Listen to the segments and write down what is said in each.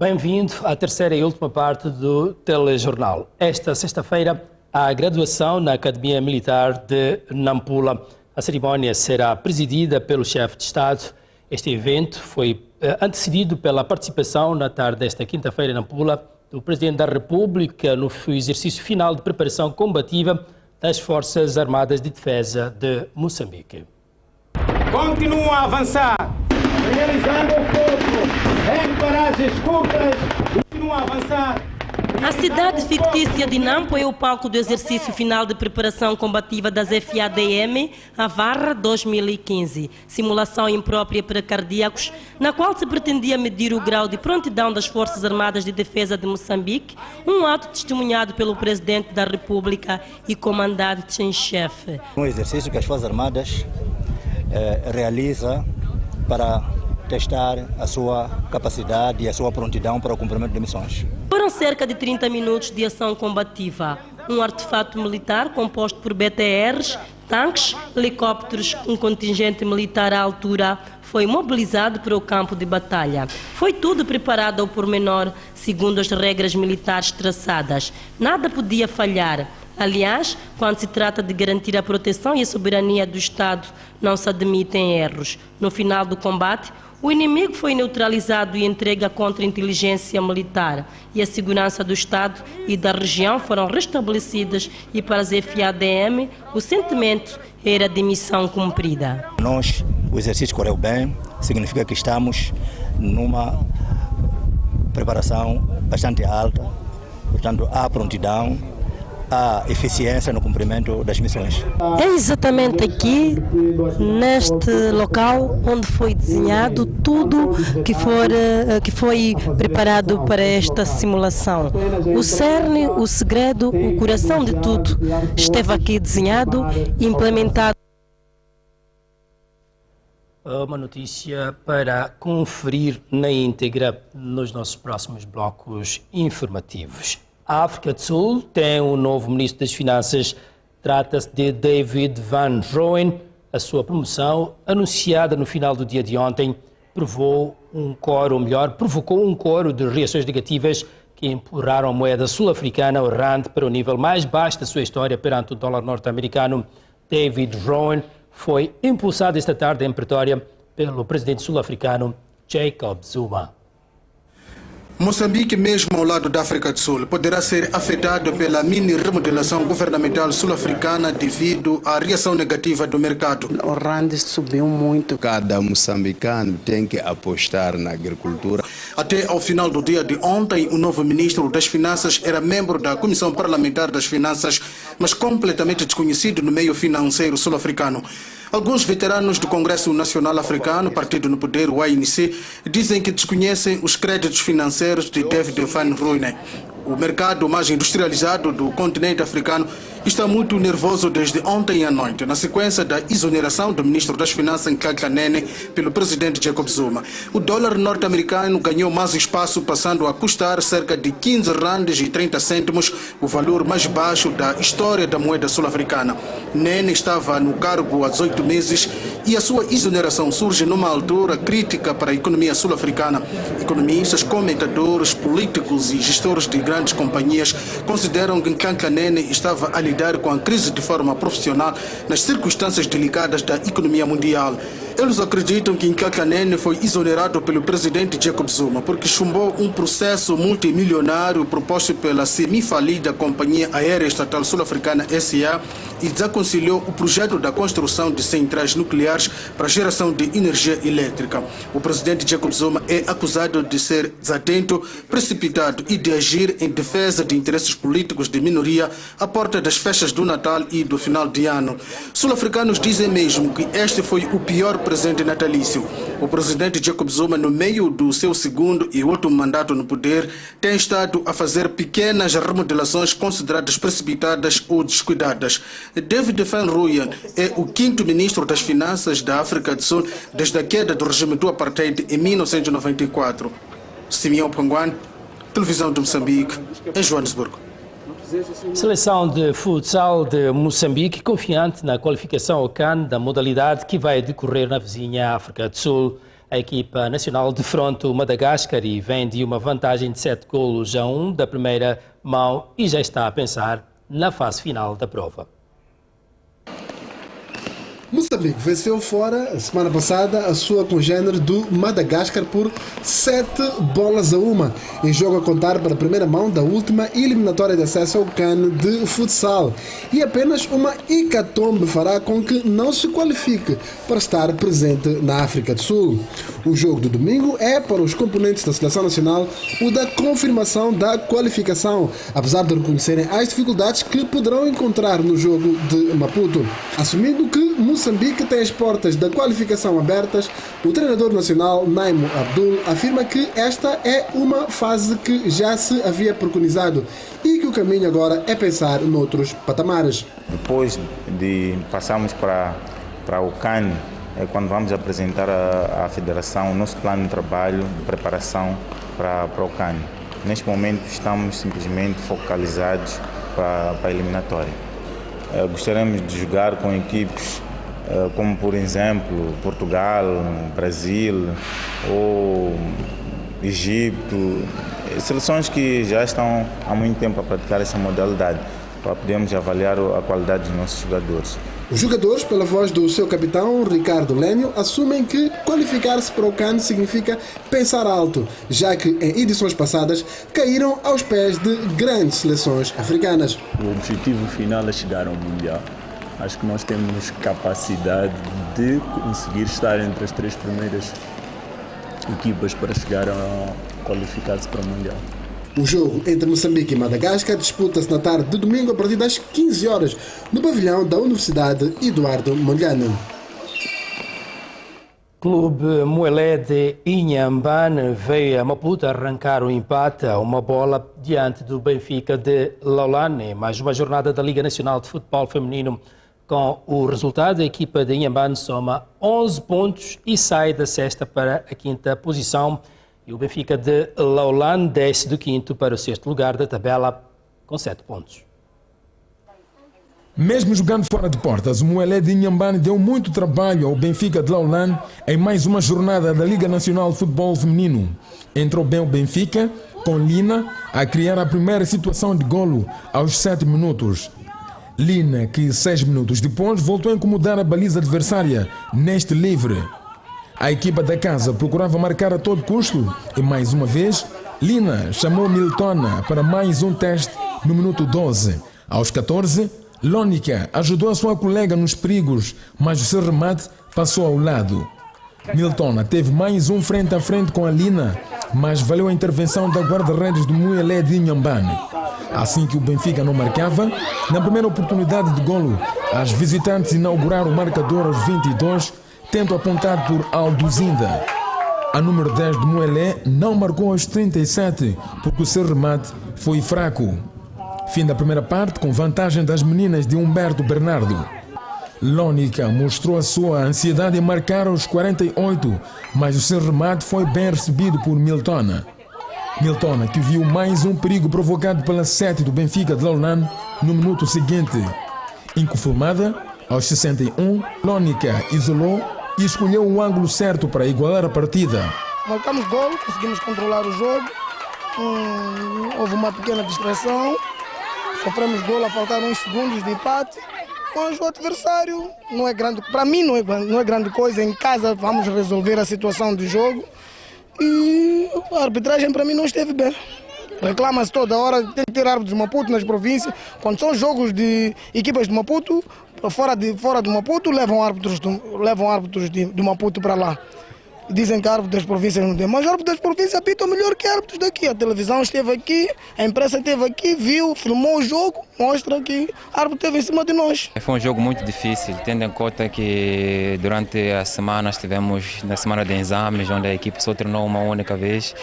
Bem-vindo à terceira e última parte do telejornal. Esta sexta-feira, há graduação na Academia Militar de Nampula. A cerimónia será presidida pelo chefe de Estado. Este evento foi antecedido pela participação na tarde desta quinta-feira em Nampula do Presidente da República no exercício final de preparação combativa das Forças Armadas de Defesa de Moçambique. Continuam a avançar, realizando o foco em paragens curtas, continuam a avançar. A cidade fictícia de Nampo é o palco do exercício final de preparação combativa das FADM, a Varra 2015, simulação imprópria para cardíacos, na qual se pretendia medir o grau de prontidão das Forças Armadas de Defesa de Moçambique, um ato testemunhado pelo Presidente da República e comandante em chefe. Um exercício que as Forças Armadas realiza para testar a sua capacidade e a sua prontidão para o cumprimento de missões. Foram cerca de 30 minutos de ação combativa. Um artefato militar composto por BTRs, tanques, helicópteros, um contingente militar à altura foi mobilizado para o campo de batalha. Foi tudo preparado ao pormenor, segundo as regras militares traçadas. Nada podia falhar. Aliás, quando se trata de garantir a proteção e a soberania do Estado, não se admitem erros. No final do combate, o inimigo foi neutralizado e entregue à contra-inteligência militar, e a segurança do Estado e da região foram restabelecidas, e para as FADM o sentimento era de missão cumprida. O exercício correu bem, significa que estamos numa preparação bastante alta, portanto há prontidão, a eficiência no cumprimento das missões. É exatamente aqui, neste local, onde foi desenhado tudo que foi preparado para esta simulação. O cerne, o segredo, o coração de tudo esteve aqui desenhado e implementado. Uma notícia para conferir na íntegra nos nossos próximos blocos informativos. A África do Sul tem um novo ministro das Finanças. Trata-se de David Van Rooyen. A sua promoção, anunciada no final do dia de ontem, provocou um coro de reações negativas que empurraram a moeda sul-africana, o rand, para o nível mais baixo da sua história perante o dólar norte-americano. David Rooyen foi impulsado esta tarde em Pretória pelo presidente sul-africano Jacob Zuma. Moçambique, mesmo ao lado da África do Sul, poderá ser afetado pela mini-remodelação governamental sul-africana devido à reação negativa do mercado. O rand subiu muito. Cada moçambicano tem que apostar na agricultura. Até ao final do dia de ontem, o novo ministro das Finanças era membro da Comissão Parlamentar das Finanças, mas completamente desconhecido no meio financeiro sul-africano. Alguns veteranos do Congresso Nacional Africano, partido no poder, o ANC, dizem que desconhecem os créditos financeiros de David Van Rooyen. O mercado mais industrializado do continente africano está muito nervoso desde ontem à noite, na sequência da exoneração do ministro das Finanças, Nhlanhla Nene, pelo presidente Jacob Zuma. O dólar norte-americano ganhou mais espaço, passando a custar cerca de 15 randes e 30 cêntimos, o valor mais baixo da história da moeda sul-africana. Nene estava no cargo há 18 meses e a sua exoneração surge numa altura crítica para a economia sul-africana. Economistas, comentadores, políticos e gestores de grandes companhias consideram que Nhlanhla Nene estava a lidar com a crise de forma profissional nas circunstâncias delicadas da economia mundial. Eles acreditam que Nhlanhla Nene foi exonerado pelo presidente Jacob Zuma porque chumbou um processo multimilionário proposto pela semifalida Companhia Aérea Estatal Sul-Africana SA e desaconselhou o projeto da construção de centrais nucleares para geração de energia elétrica. O presidente Jacob Zuma é acusado de ser desatento, precipitado e de agir em defesa de interesses políticos de minoria à porta das festas do Natal e do final de ano. Sul-africanos dizem mesmo que este foi o pior presente natalício. O presidente Jacob Zuma, no meio do seu segundo e último mandato no poder, tem estado a fazer pequenas remodelações consideradas precipitadas ou descuidadas. David Van Rooyen é o quinto ministro das Finanças da África do Sul desde a queda do regime do apartheid em 1994. Simeão Panguan, Televisão de Moçambique, em Joanesburgo. Seleção de futsal de Moçambique confiante na qualificação ao CAN da modalidade que vai decorrer na vizinha África do Sul. A equipa nacional defronta o Madagascar e vem de uma vantagem de 7-1 da primeira mão e já está a pensar na fase final da prova. Moçambique venceu fora, a semana passada, a sua congênere do Madagascar por 7-1, em jogo a contar para a primeira mão da última eliminatória de acesso ao CAN de futsal. E apenas uma hecatombe fará com que não se qualifique para estar presente na África do Sul. O jogo do domingo é, para os componentes da Seleção Nacional, o da confirmação da qualificação, apesar de reconhecerem as dificuldades que poderão encontrar no jogo de Maputo. Assumindo que Moçambique tem as portas da qualificação abertas, o treinador nacional Naimo Abdul afirma que esta é uma fase que já se havia preconizado e que o caminho agora é pensar noutros patamares. Depois de passarmos para o CAN, é quando vamos apresentar à Federação o nosso plano de trabalho, de preparação para o CAN. Neste momento estamos simplesmente focalizados para a eliminatória. Gostaríamos de jogar com equipes como, por exemplo, Portugal, Brasil ou Egito, seleções que já estão há muito tempo a praticar essa modalidade, para podermos avaliar a qualidade dos nossos jogadores. Os jogadores, pela voz do seu capitão, Ricardo Lénio, assumem que qualificar-se para o CAN significa pensar alto, já que em edições passadas caíram aos pés de grandes seleções africanas. O objetivo final é chegar ao Mundial. Acho que nós temos capacidade de conseguir estar entre as 3 primeiras equipas para chegar a qualificar-se para o Mundial. O jogo entre Moçambique e Madagascar disputa-se na tarde de domingo a partir das 15 horas no pavilhão da Universidade Eduardo Mondlane. Clube Muelé de Inhambane veio a Maputo arrancar o empate a uma bola diante do Benfica de Laulane. Mais uma jornada da Liga Nacional de Futebol Feminino. Com o resultado, a equipa de Inhambane soma 11 pontos e sai da sexta para a quinta posição. E o Benfica de Laulane desce do quinto para o sexto lugar da tabela com 7 pontos. Mesmo jogando fora de portas, o Muelé de Inhambane deu muito trabalho ao Benfica de Laulane em mais uma jornada da Liga Nacional de Futebol Feminino. Entrou bem o Benfica, com Lina a criar a primeira situação de golo aos 7 minutos. Lina, que 6 minutos depois voltou a incomodar a baliza adversária neste livre. A equipa da casa procurava marcar a todo custo e, mais uma vez, Lina chamou Miltona para mais um teste no minuto 12. Aos 14, Lónica ajudou a sua colega nos perigos, mas o seu remate passou ao lado. Miltona teve mais um frente a frente com a Lina, mas valeu a intervenção da guarda-redes do Muelé de Inhambane. Assim que o Benfica não marcava, na primeira oportunidade de golo, as visitantes inauguraram o marcador aos 22, tento apontado por Alduzinda. A número 10 do Muelé não marcou aos 37, porque o seu remate foi fraco. Fim da primeira parte com vantagem das meninas de Humberto Bernardo. Lónica mostrou a sua ansiedade em marcar aos 48, mas o seu remate foi bem recebido por Miltona. Miltona, que viu mais um perigo provocado pela 7 do Benfica de Laulane no minuto seguinte. Inconformada, aos 61, Lónica isolou e escolheu o ângulo certo para igualar a partida. Marcamos gol, conseguimos controlar o jogo, houve uma pequena distração, sofremos gol a faltar uns segundos de empate, mas o adversário não é grande, para mim não é grande coisa, em casa vamos resolver a situação do jogo e a arbitragem para mim não esteve bem. Reclama-se toda hora, tem que ter árbitros de Maputo nas províncias, quando são jogos de equipas de Maputo, fora de Maputo, levam árbitros de Maputo para lá. Dizem que árbitros das províncias não tem, mas árbitros das províncias apitam melhor que árbitros daqui. A televisão esteve aqui, a imprensa esteve aqui, viu, filmou o jogo, mostra que o árbitro esteve em cima de nós. Foi um jogo muito difícil, tendo em conta que durante a semana estivemos na semana de exames, onde a equipe só treinou uma única vez.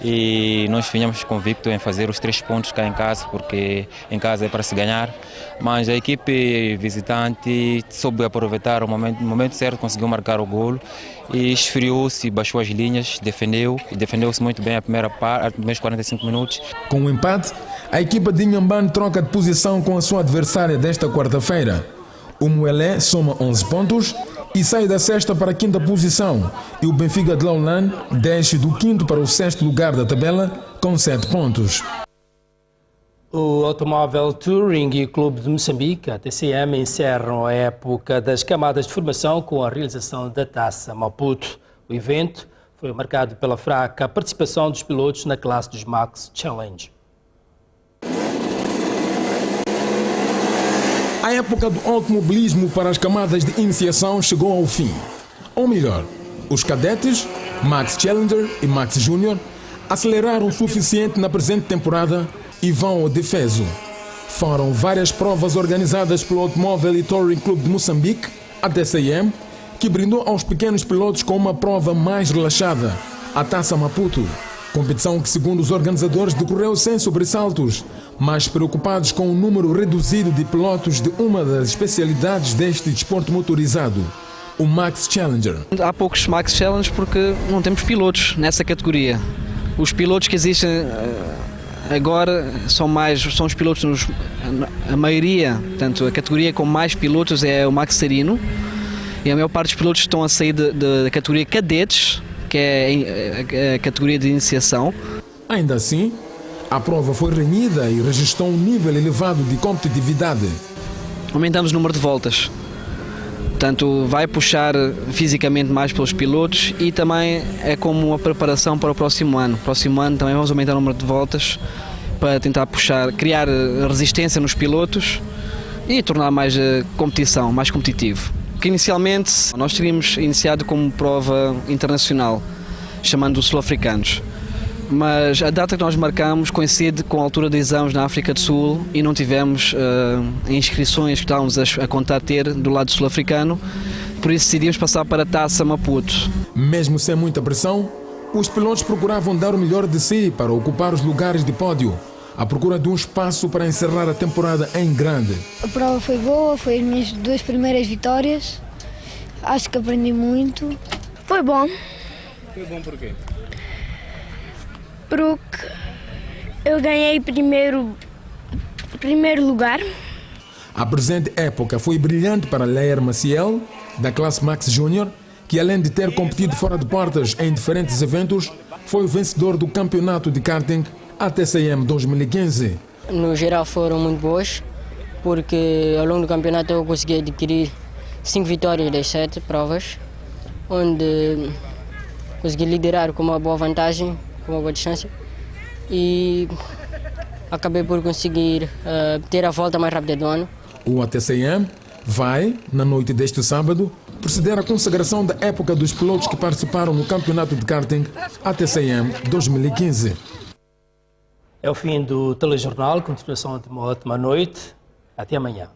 E nós vinhamos convictos em fazer os 3 pontos cá em casa, porque em casa é para se ganhar. Mas a equipe visitante soube aproveitar o momento certo, conseguiu marcar o golo e esfriou-se, baixou as linhas, defendeu-se muito bem a primeira parte, os primeiros 45 minutos. Com o empate, a equipa de Inhambane troca de posição com a sua adversária desta quarta-feira. O Muelé soma 11 pontos e sai da sexta para a quinta posição, e o Benfica de Laulan desce do quinto para o sexto lugar da tabela com 7 pontos. O Automóvel Touring e o Clube de Moçambique, a TCM, encerram a época das camadas de formação com a realização da Taça Maputo. O evento foi marcado pela fraca participação dos pilotos na classe dos Max Challenge. A época do automobilismo para as camadas de iniciação chegou ao fim. Ou melhor, os cadetes, Max Challenger e Max Júnior, aceleraram o suficiente na presente temporada e vão ao defeso. Foram várias provas organizadas pelo Automóvel e Touring Clube de Moçambique, a TCM, que brindou aos pequenos pilotos com uma prova mais relaxada, a Taça Maputo. Competição que, segundo os organizadores, decorreu sem sobressaltos, mas preocupados com o número reduzido de pilotos de uma das especialidades deste desporto motorizado, o Max Challenger. Há poucos Max Challenge porque não temos pilotos nessa categoria. Os pilotos que existem agora são os pilotos, a maioria, portanto, a categoria com mais pilotos é o Max Serino, e a maior parte dos pilotos estão a sair da categoria cadetes, que é a categoria de iniciação. Ainda assim, a prova foi renhida e registrou um nível elevado de competitividade. Aumentamos o número de voltas, portanto vai puxar fisicamente mais pelos pilotos e também é como uma preparação para o próximo ano. No próximo ano também vamos aumentar o número de voltas para tentar criar resistência nos pilotos e tornar mais competição, mais competitivo. Que inicialmente nós teríamos iniciado como prova internacional, chamando os sul-africanos, mas a data que nós marcamos coincide com a altura de exames na África do Sul e não tivemos inscrições que estávamos a contar ter do lado sul-africano, por isso decidimos passar para a Taça Maputo. Mesmo sem muita pressão, os pilotos procuravam dar o melhor de si para ocupar os lugares de pódio, à procura de um espaço para encerrar a temporada em grande. A prova foi boa, foi as minhas 2 primeiras vitórias. Acho que aprendi muito. Foi bom. Foi bom por quê? Porque eu ganhei primeiro lugar. A presente época foi brilhante para Leir Maciel, da classe Max Júnior, que além de ter competido fora de portas em diferentes eventos, foi o vencedor do campeonato de karting a TCM 2015. No geral foram muito boas, porque ao longo do campeonato eu consegui adquirir 5 vitórias das 7 provas, onde consegui liderar com uma boa vantagem, com uma boa distância, e acabei por conseguir ter a volta mais rápida do ano. O ATCM vai, na noite deste sábado, proceder à consagração da época dos pilotos que participaram no campeonato de karting ATCM 2015. É o fim do telejornal, continuação de uma ótima noite. Até amanhã.